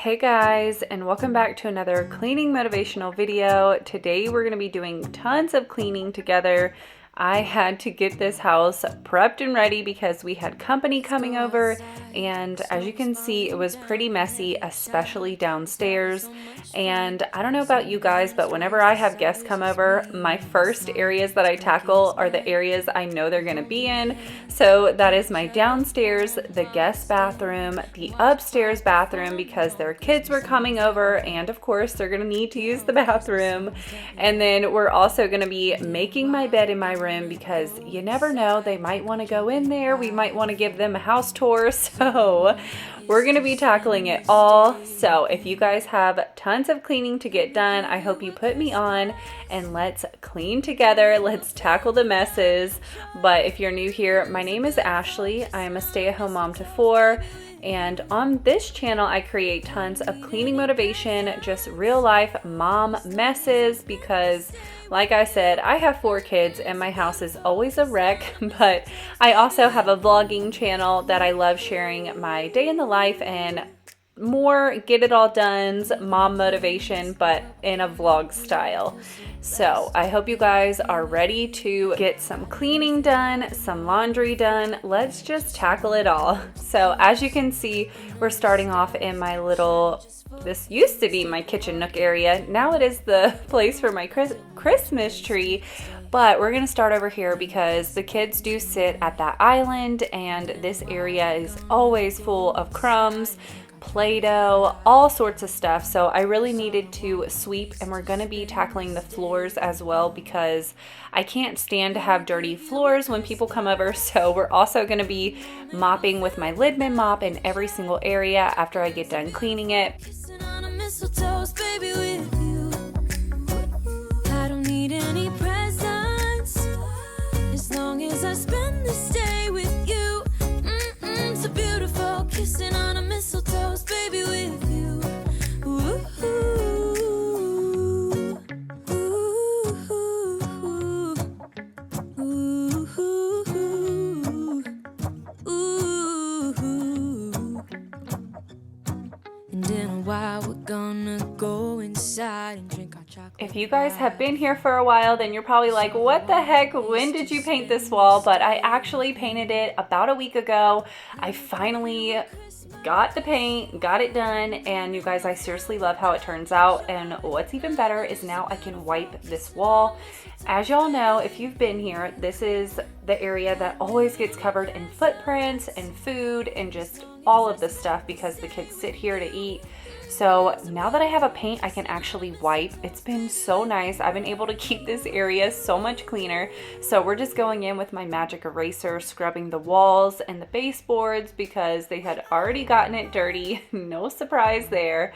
Hey guys, and welcome back to another cleaning motivational video. Today we're going to be doing tons of cleaning together. I had to get this house prepped and ready because we had company coming over, and as you can see, it was pretty messy, especially downstairs. And I don't know about you guys, but whenever I have guests come over, my first areas that I tackle are the areas I know they're going to be in. So that is my downstairs, the guest bathroom, the upstairs bathroom because their kids were coming over, and of course they're going to need to use the bathroom. And then we're also going to be making my bed in my room because you never know, they might want to go in there. We might want to give them a house tour. So we're going to be tackling it all. So if you guys have tons of cleaning to get done, I hope you put me on and let's clean together. Let's tackle the messes. But if you're new here, my name is Ashley. I am a stay-at-home mom to 4. And on this channel, I create tons of cleaning motivation, just real life mom messes because like I said, I have 4 kids and my house is always a wreck, but I also have a vlogging channel that I love sharing my day in the life and more get it all done's mom motivation, but in a vlog style. So I hope you guys are ready to get some cleaning done, some laundry done. Let's just tackle it all. So as you can see, we're starting off in my this used to be my kitchen nook area. Now it is the place for my Christmas tree. But we're gonna start over here because the kids do sit at that island and this area is always full of crumbs, Play-Doh, all sorts of stuff. So I really needed to sweep, and we're going to be tackling the floors as well because I can't stand to have dirty floors when people come over. So we're also going to be mopping with my Lidman mop in every single area after I get done cleaning it. I don't need any presents as long as I spend this day with you. So beautiful, kissing on a mistletoe, baby, with you. Ooh, ooh, ooh, ooh, ooh. And in a while we're gonna go inside and drink our chocolate. If you guys have been here for a while, then you're probably like, what the heck, when did you paint this wall? But I actually painted it about a week ago. I finally got the paint, got it done, and you guys, I seriously love how it turns out. And what's even better is now I can wipe this wall. As y'all know, if you've been here, this is the area that always gets covered in footprints and food and just all of the stuff because the kids sit here to eat. So now that I have a paint, I can actually wipe. It's been so nice. I've been able to keep this area so much cleaner. So we're just going in with my magic eraser, scrubbing the walls and the baseboards because they had already gotten it dirty. No surprise there.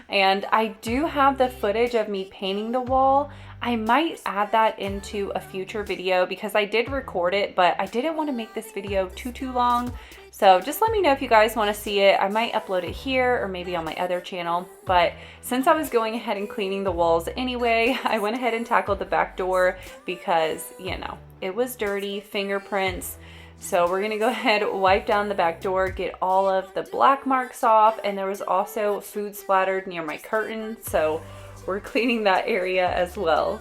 And I do have the footage of me painting the wall. I might add that into a future video because I did record it, but I didn't want to make this video too long. So just let me know if you guys want to see it. I might upload it here or maybe on my other channel. But since I was going ahead and cleaning the walls anyway, I went ahead and tackled the back door because, you know, it was dirty, fingerprints. So we're going to go ahead, wipe down the back door, get all of the black marks off. And there was also food splattered near my curtain. So we're cleaning that area as well.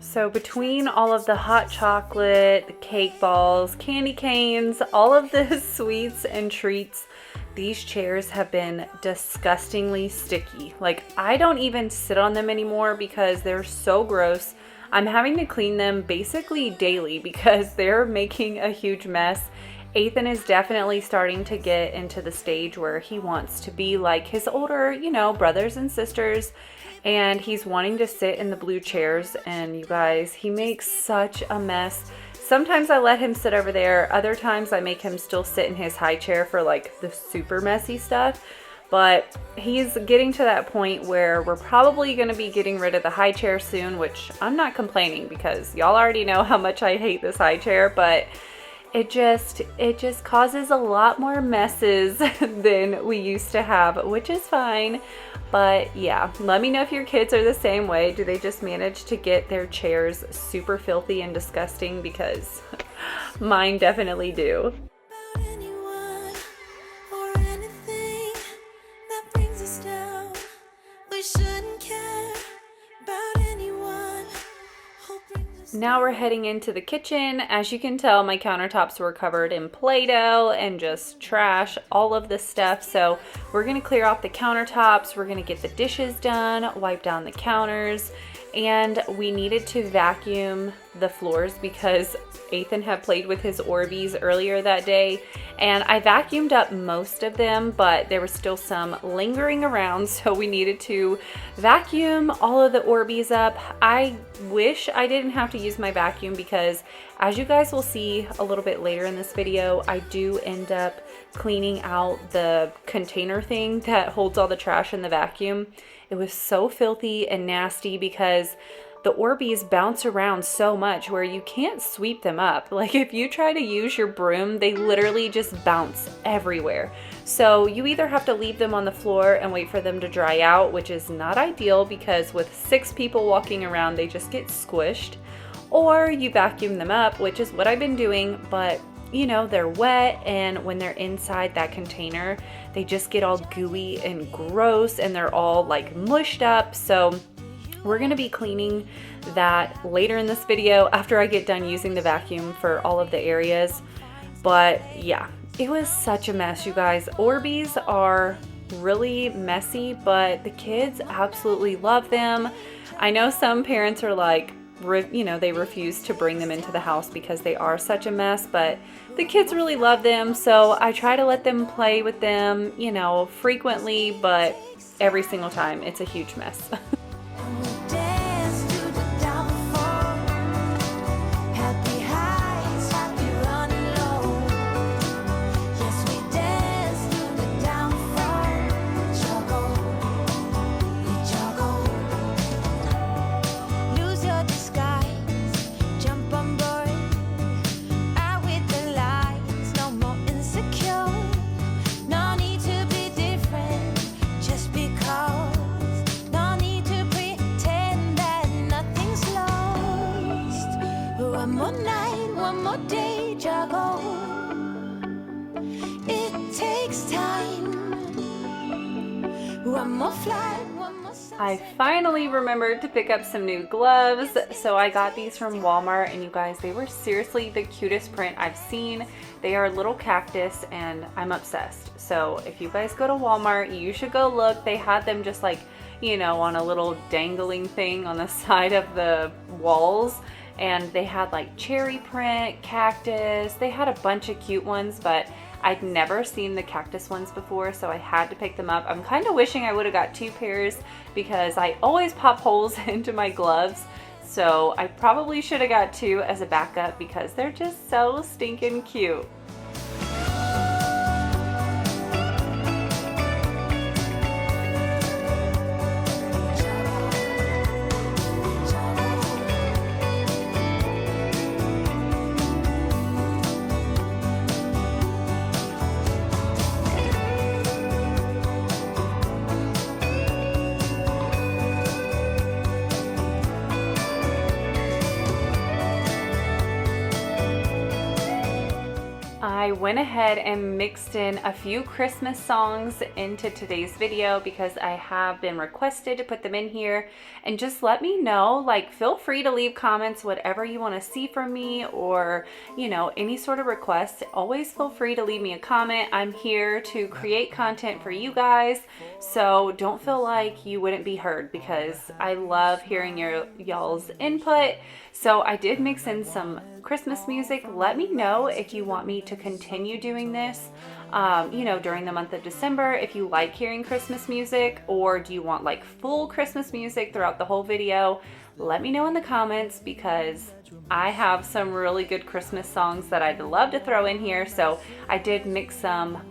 So between all of the hot chocolate, the cake balls, candy canes, all of the sweets and treats, these chairs have been disgustingly sticky. Like, I don't even sit on them anymore because they're so gross. I'm having to clean them basically daily because they're making a huge mess. Ethan is definitely starting to get into the stage where he wants to be like his older, you know, brothers and sisters. And he's wanting to sit in the blue chairs. And you guys, he makes such a mess. sometimes I let him sit over there. Other times I make him still sit in his high chair for like the super messy stuff. But he's getting to that point where we're probably going to be getting rid of the high chair soon, which I'm not complaining because y'all already know how much I hate this high chair, but it just causes a lot more messes than we used to have, which is fine. But yeah, let me know if your kids are the same way. Do they just manage to get their chairs super filthy and disgusting? Because mine definitely do. Anyone or anything that brings us down, we shouldn't care about anyone who brings us Now we're heading into the kitchen. As you can tell, my countertops were covered in Play-Doh and just trash, all of this stuff. So we're gonna clear off the countertops, we're gonna get the dishes done, wipe down the counters, and we needed to vacuum the floors because Ethan had played with his Orbeez earlier that day, and I vacuumed up most of them, but there was still some lingering around, so we needed to vacuum all of the Orbeez up. I wish I didn't have to use my vacuum because, as you guys will see a little bit later in this video, I do end up cleaning out the container thing that holds all the trash in the vacuum. It was so filthy and nasty because the Orbeez bounce around so much where you can't sweep them up. Like if you try to use your broom, they literally just bounce everywhere. So you either have to leave them on the floor and wait for them to dry out, which is not ideal because with 6 people walking around, they just get squished, or you vacuum them up, which is what I've been doing, but you know, they're wet, and when they're inside that container, they just get all gooey and gross and they're all like mushed up. So we're gonna be cleaning that later in this video after I get done using the vacuum for all of the areas. But yeah, it was such a mess, you guys. Orbeez are really messy, but the kids absolutely love them. I know some parents are like, you know, they refuse to bring them into the house because they are such a mess, but the kids really love them. So I try to let them play with them, you know, frequently, but every single time it's a huge mess. I finally remembered to pick up some new gloves, so I got these from Walmart, and you guys, they were seriously the cutest print I've seen. They are little cactus and I'm obsessed. So if you guys go to Walmart, you should go look. They had them just like, you know, on a little dangling thing on the side of the walls, and they had like cherry print, cactus, they had a bunch of cute ones, but I'd never seen the cactus ones before, so I had to pick them up. I'm kind of wishing I would have got 2 pairs because I always pop holes into my gloves, so I probably should have got 2 as a backup because they're just so stinking cute. I went ahead and mixed in a few Christmas songs into today's video because I have been requested to put them in here, and just let me know, like, feel free to leave comments, whatever you want to see from me, or, you know, any sort of requests. Always feel free to leave me a comment. I'm here to create content for you guys, so don't feel like you wouldn't be heard because I love hearing y'all's input. So I did mix in some Christmas music. Let me know if you want me to continue doing this, you know, during the month of December, if you like hearing Christmas music, or do you want like full Christmas music throughout the whole video? let me know in the comments because I have some really good Christmas songs that I'd love to throw in here. So I did mix some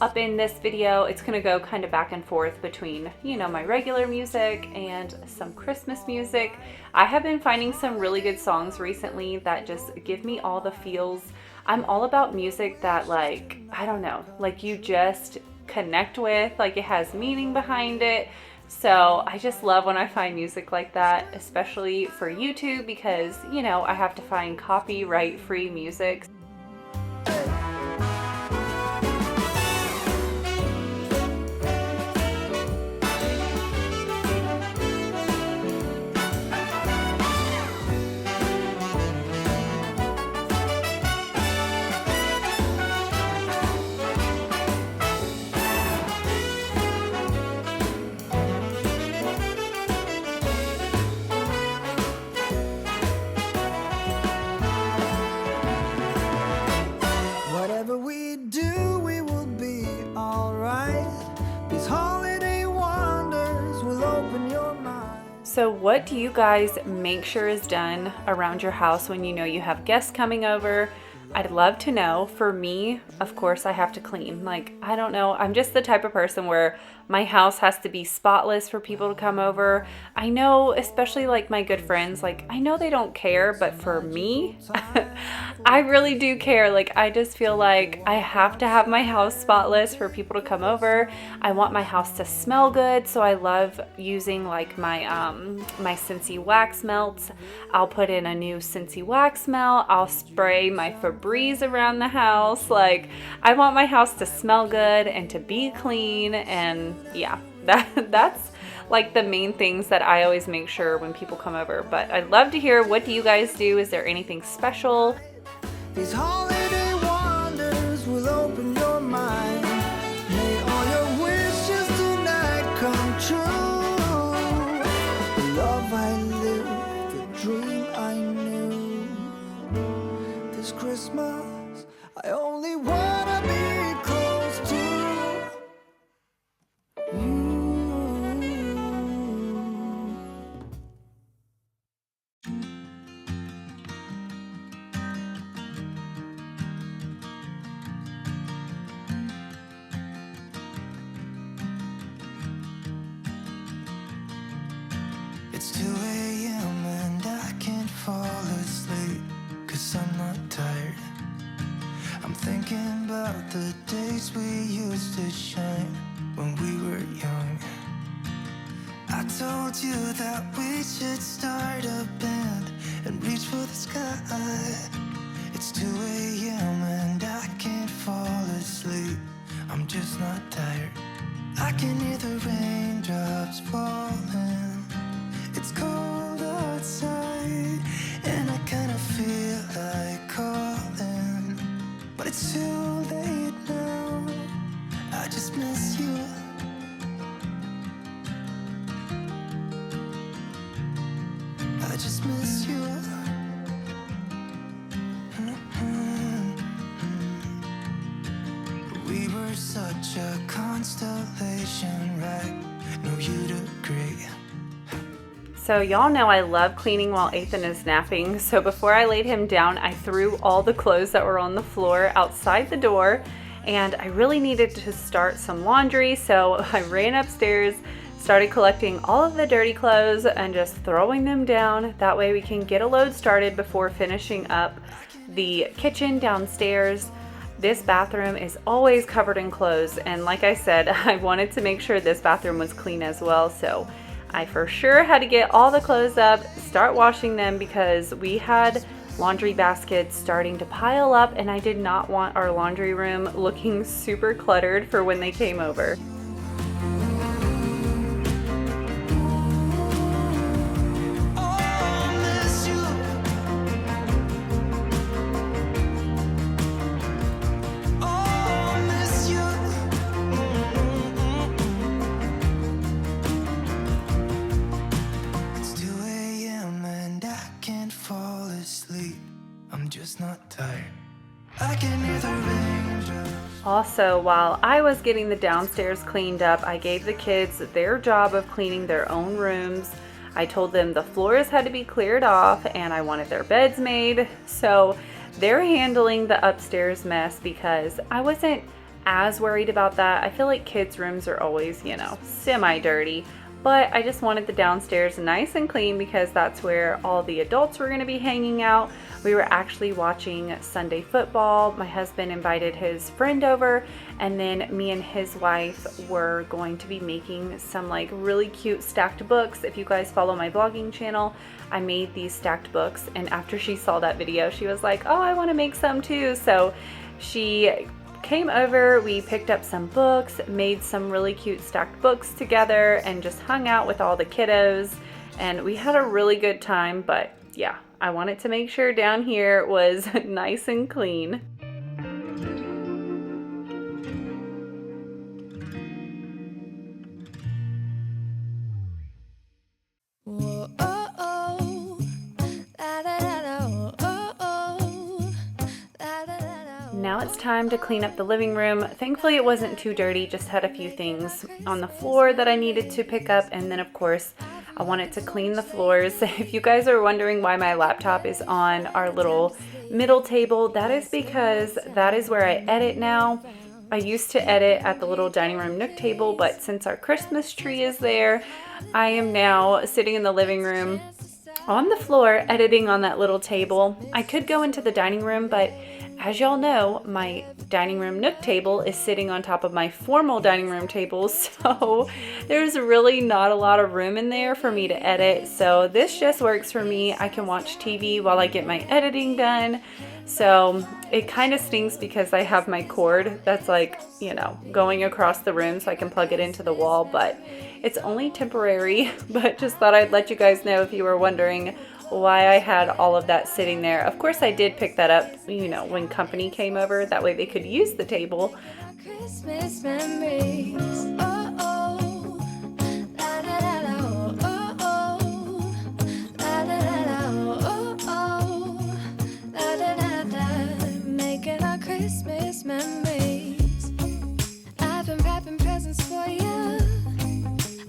up in this video. It's gonna go kind of back and forth between, you know, my regular music and some Christmas music. I have been finding some really good songs recently that just give me all the feels. I'm all about music that, like, I don't know, like you just connect with, like it has meaning behind it. So I just love when I find music like that, especially for YouTube, because, you know, I have to find copyright free music. So what do you guys make sure is done around your house when you know you have guests coming over? I'd love to know. For me, of course, I have to clean. Like, I don't know. I'm just the type of person where my house has to be spotless for people to come over. I know, especially like my good friends, like I know they don't care, but for me, I really do care. Like, I just feel like I have to have my house spotless for people to come over. I want my house to smell good, so I love using like my my SCENTSY wax melts. I'll put in a new SCENTSY wax melt. I'll spray my Febreze around the house. Like, I want my house to smell good and to be clean, and yeah, that's like the main things that I always make sure when people come over. But I'd love to hear, what do you guys do? Is there anything special? These holiday wonders will open your mind. May all your wishes tonight come true. The love I lived, the dream I knew. This Christmas, I only wanna be close to you. It's 2 a.m. and I can't fall asleep, 'cause I'm not tired. I'm thinking about the days we used to shine when we were young. I told you that we should start a band and reach for the sky. It's 2 a.m. and I can't fall asleep. I'm just not tired. I can hear the raindrops falling. It's cold outside and I kind of feel like calling, but it's too late now. I just miss you. I just miss you. We were such a constellation, right? No, you'd agree. So y'all know I love cleaning while Ethan is napping. So before I laid him down, I threw all the clothes that were on the floor outside the door, and I really needed to start some laundry. So I ran upstairs, started collecting all of the dirty clothes and just throwing them down. That way we can get a load started before finishing up the kitchen downstairs. This bathroom is always covered in clothes, and like I said, I wanted to make sure this bathroom was clean as well. So I for sure had to get all the clothes up, start washing them, because we had laundry baskets starting to pile up and I did not want our laundry room looking super cluttered for when they came over. Also, while I was getting the downstairs cleaned up, I gave the kids their job of cleaning their own rooms. I told them the floors had to be cleared off and I wanted their beds made. So they're handling the upstairs mess because I wasn't as worried about that. I feel like kids' rooms are always, you know, semi-dirty. But I just wanted the downstairs nice and clean because that's where all the adults were going to be hanging out. We were actually watching Sunday football. My husband invited his friend over, and then me and his wife were going to be making some like really cute stacked books. If you guys follow my vlogging channel, I made these stacked books, and after she saw that video, she was like, oh, I want to make some too. So she came over, we picked up some books, made some really cute stacked books together, and just hung out with all the kiddos, and we had a really good time. But yeah, I wanted to make sure down here was nice and clean. Whoa, oh, oh. La, da, da, da, oh, oh. La, da, da, da, Now it's time to clean up the living room. Thankfully it wasn't too dirty, just had a few things on the floor that I needed to pick up, and then of course I wanted to clean the floors. If you guys are wondering why my laptop is on our little middle table, that is because that is where I edit now. I used to edit at the little dining room nook table, but since our Christmas tree is there, I am now sitting in the living room on the floor editing on that little table. I could go into the dining room, but as y'all know, my dining room nook table is sitting on top of my formal dining room table, so there's really not a lot of room in there for me to edit. So this just works for me. I can watch TV while I get my editing done. So it kind of stinks because I have my cord that's like, you know, going across the room so I can plug it into the wall, but it's only temporary. But just thought I'd let you guys know if you were wondering why I had all of that sitting there. Of course I did pick that up, you know, when company came over, that way they could use the table. Christmas memories. Oh, oh. La, da, da, da, oh, oh. La, da, da, da, oh, oh. La, da, da, da. Making our Christmas memories. I've been wrapping presents for you.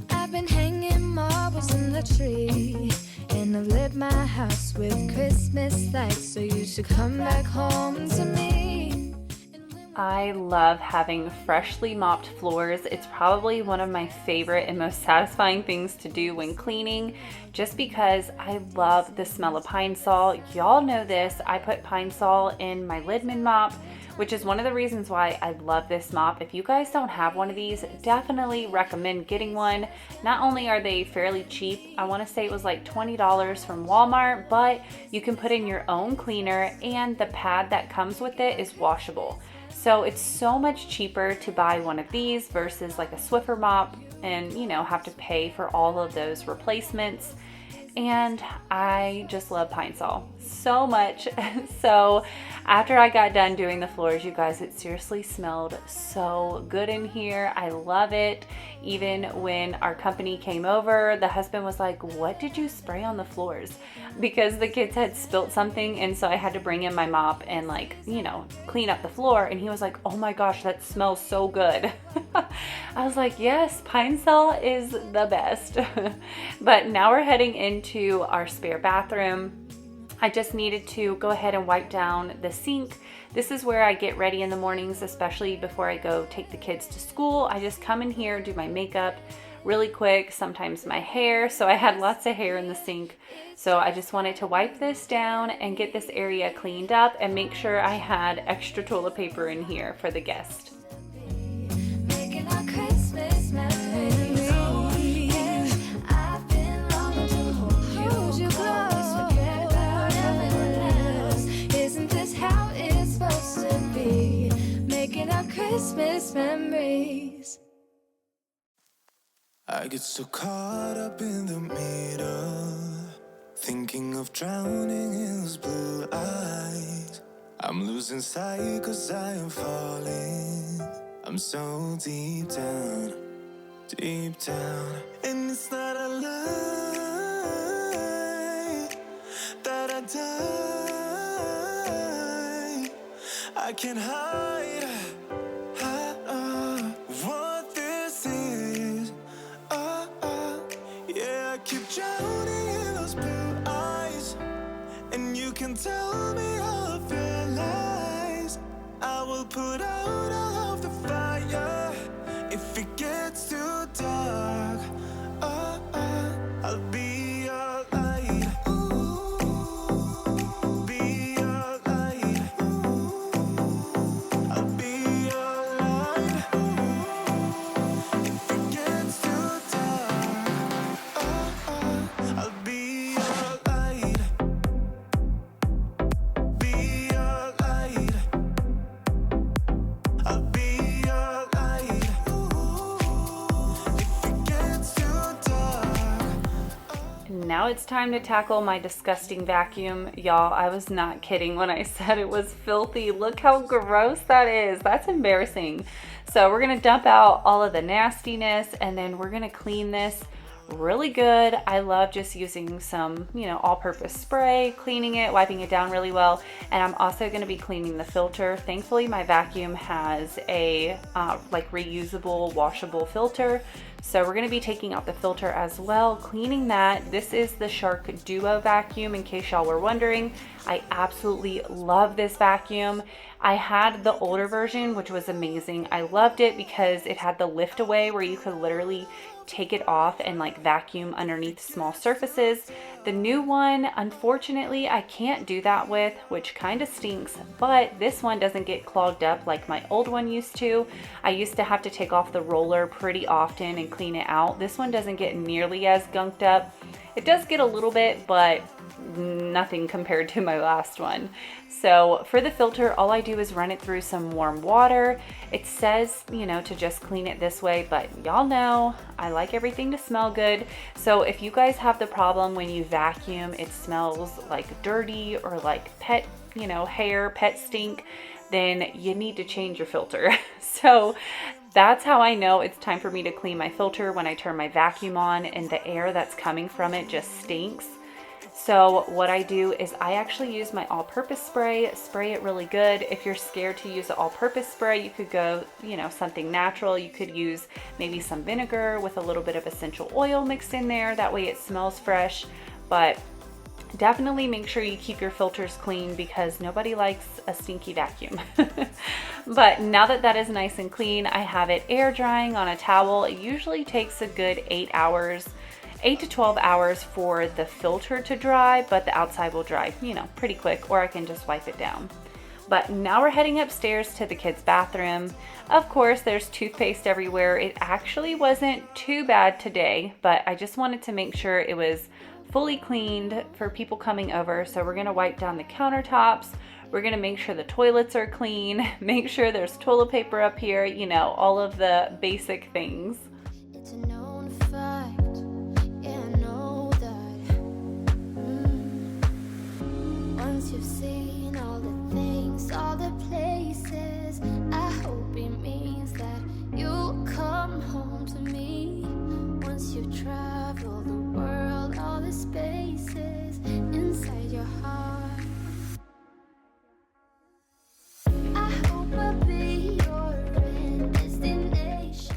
I've been hanging marbles in the tree. And I've lit my house with Christmas lights, so you should come back home to me. I love having freshly mopped floors. It's probably one of my favorite and most satisfying things to do when cleaning, just because I love the smell of Pine Sol. Y'all know this. I put Pine Sol in my Lidman mop, which is one of the reasons why I love this mop. If you guys don't have one of these, definitely recommend getting one. Not only are they fairly cheap, I want to say it was like $20 from Walmart, but you can put in your own cleaner, and the pad that comes with it is washable. So it's so much cheaper to buy one of these versus like a Swiffer mop and, you know, have to pay for all of those replacements. And I just love Pine Sol so much. So after I got done doing the floors, you guys, it seriously smelled so good in here. I love it. Even when our company came over, the husband was like, what did you spray on the floors? Because the kids had spilt something, and so I had to bring in my mop and, like, you know, clean up the floor. And he was like, oh my gosh, that smells so good. I was like, yes, Pine Sol is the best. But now we're heading into our spare bathroom. I just needed to go ahead and wipe down the sink. This is where I get ready in the mornings, especially before I go take the kids to school. I just come in here, do my makeup really quick, sometimes my hair. So I had lots of hair in the sink. So I just wanted to wipe this down and get this area cleaned up and make sure I had extra toilet paper in here for the guest. Making our Christmas memories. Yeah, I've been longing to hold you close. Forget about everyone else. Isn't this how it's supposed to be? Making our Christmas memories. I get so caught up in the middle, thinking of drowning in those blue eyes. I'm losing sight 'cause I am falling. I'm so deep down, and it's not a lie that I die. I can't hide what this is. Yeah, I keep drowning can tell me of your lies. I will put out all of the fire. If it gets too dark, I'll be your light. Be your light. I'll be your light. If it gets too dark, I'll be your light. Be your light. I'll be your light. If it gets too dark. Now it's time to tackle my disgusting vacuum. Y'all, I was not kidding when I said it was filthy. Look how gross that is. That's embarrassing. So we're gonna dump out all of the nastiness and then we're gonna clean this really good. I love just using some, all-purpose spray, cleaning it, wiping it down really well. And I'm also going to be cleaning the filter. Thankfully, my vacuum has a reusable, washable filter. So we're going to be taking out the filter as well, cleaning that. This is the Shark Duo vacuum, in case y'all were wondering. I absolutely love this vacuum. I had the older version, which was amazing. I loved it because it had the lift away where you could literally take it off and vacuum underneath small surfaces. The new one, unfortunately, I can't do that with, which kind of stinks, but this one doesn't get clogged up like my old one used to. I used to have to take off the roller pretty often and clean it out. This one doesn't get nearly as gunked up. It does get a little bit, but nothing compared to my last one. So for the filter, all I do is run it through some warm water. It says, to just clean it this way, but y'all know I like everything to smell good. So if you guys have the problem when you vacuum, it smells like dirty or like pet, hair, pet stink, then you need to change your filter. So that's how I know it's time for me to clean my filter, when I turn my vacuum on and the air that's coming from it just stinks. So what I do is I actually use my all-purpose spray it really good. If you're scared to use the all-purpose spray, you could go, something natural. You could use maybe some vinegar with a little bit of essential oil mixed in there. That way it smells fresh. But definitely make sure you keep your filters clean because nobody likes a stinky vacuum. But now that that is nice and clean, I have it air drying on a towel. It usually takes a good 8 to 12 hours for the filter to dry, but the outside will dry, pretty quick, or I can just wipe it down. But now we're heading upstairs to the kids' bathroom. Of course, there's toothpaste everywhere. It actually wasn't too bad today, but I just wanted to make sure it was fully cleaned for people coming over. So we're gonna wipe down the countertops. We're gonna make sure the toilets are clean, make sure there's toilet paper up here, all of the basic things. It's a known fact. Yeah, I know that. Once you've seen all the things, all the places, I hope it means that you'll come home to me. Once you've traveled the world, all the spaces inside your heart. I hope I'll be your destination.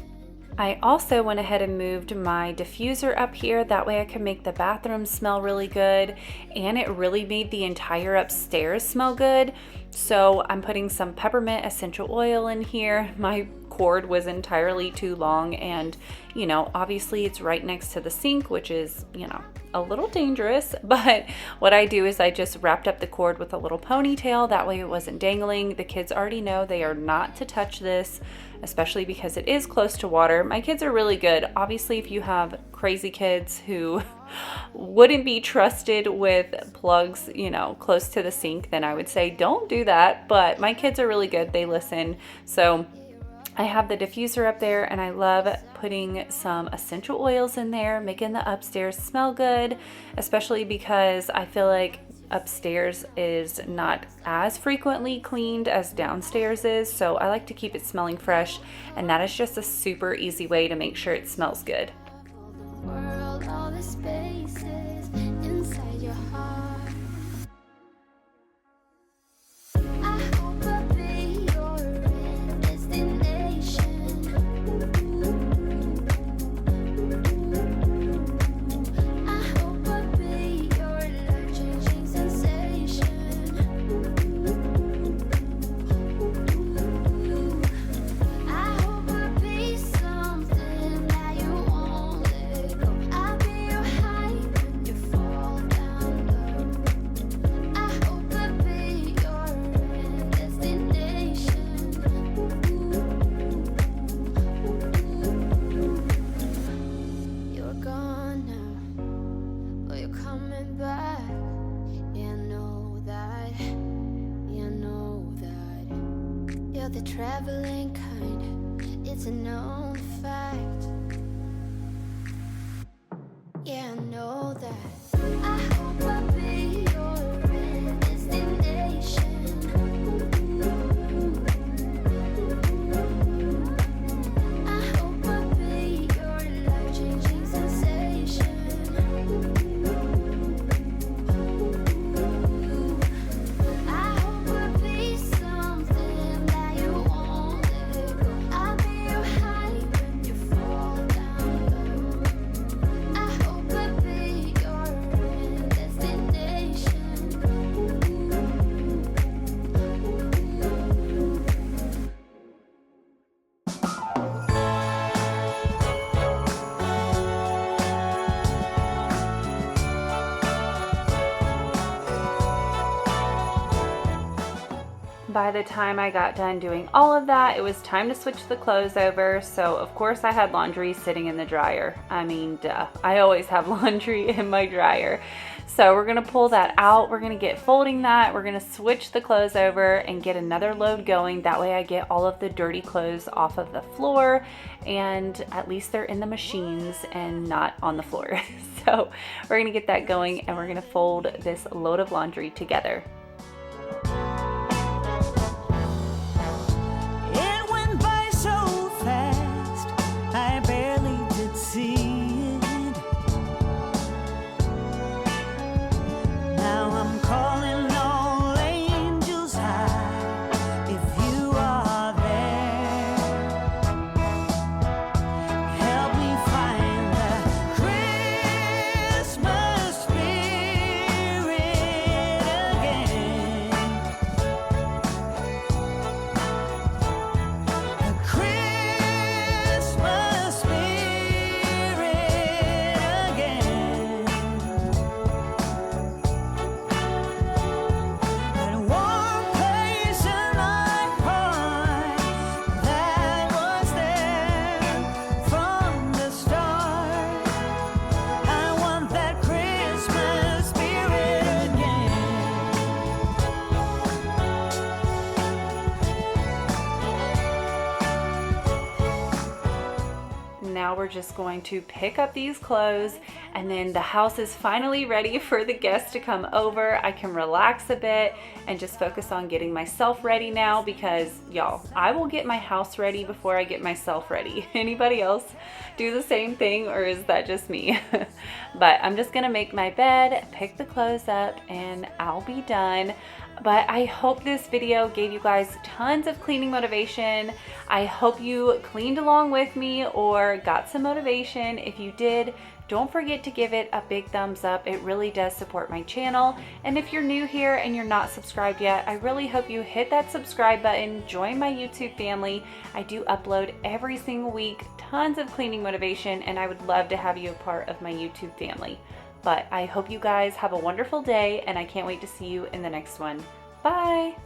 I also went ahead and moved my diffuser up here. That way I could make the bathroom smell really good, and it really made the entire upstairs smell good. So I'm putting some peppermint essential oil in here. My cord was entirely too long, and obviously it's right next to the sink, which is a little dangerous, but what I do is I just wrapped up the cord with a little ponytail. That way it wasn't dangling. The kids already know they are not to touch this, especially because it is close to water. My kids are really good. Obviously, if you have crazy kids who wouldn't be trusted with plugs, close to the sink, then I would say don't do that. But my kids are really good. They listen. So I have the diffuser up there, and I love putting some essential oils in there, making the upstairs smell good, especially because I feel like upstairs is not as frequently cleaned as downstairs is. So I like to keep it smelling fresh, and that is just a super easy way to make sure it smells good. World, all the spaces inside your heart. I hope I'll be your destination. I hope I'll be your life-changing sensation. the traveling kind. It's a known fact. Yeah, I know that. I hope I'll be your destination. I hope I'll be your life-changing sensation. I hope I'll be something that you won't let go. I'll be your high when you fall down low. I hope I'll be your destination. By the time I got done doing all of that, it was time to switch the clothes over. So of course I had laundry sitting in the dryer. I mean, duh. I always have laundry in my dryer. So we're gonna pull that out. We're gonna get folding that. We're gonna switch the clothes over and get another load going. That way I get all of the dirty clothes off of the floor, and at least they're in the machines and not on the floor. So we're gonna get that going, and we're gonna fold this load of laundry together. It went by so fast, I barely did see it. Now I'm calling all angels high, if you are there. Help me find the Christmas spirit again. The Christmas spirit again. That warm place in my heart that was there from the start. I want that Christmas spirit again. Now we're just going to pick up these clothes, and then the house is finally ready for the guests to come over. I can relax a bit and just focus on getting myself ready now, because y'all, I will get my house ready before I get myself ready. Anybody else do the same thing, or is that just me? But I'm just gonna make my bed, pick the clothes up, and I'll be done. But I hope this video gave you guys tons of cleaning motivation. I hope you cleaned along with me or got some motivation. If you did, don't forget to give it a big thumbs up. It really does support my channel. And if you're new here and you're not subscribed yet, I really hope you hit that subscribe button, join my YouTube family. I do upload every single week, tons of cleaning motivation, and I would love to have you a part of my YouTube family. But I hope you guys have a wonderful day, and I can't wait to see you in the next one. Bye!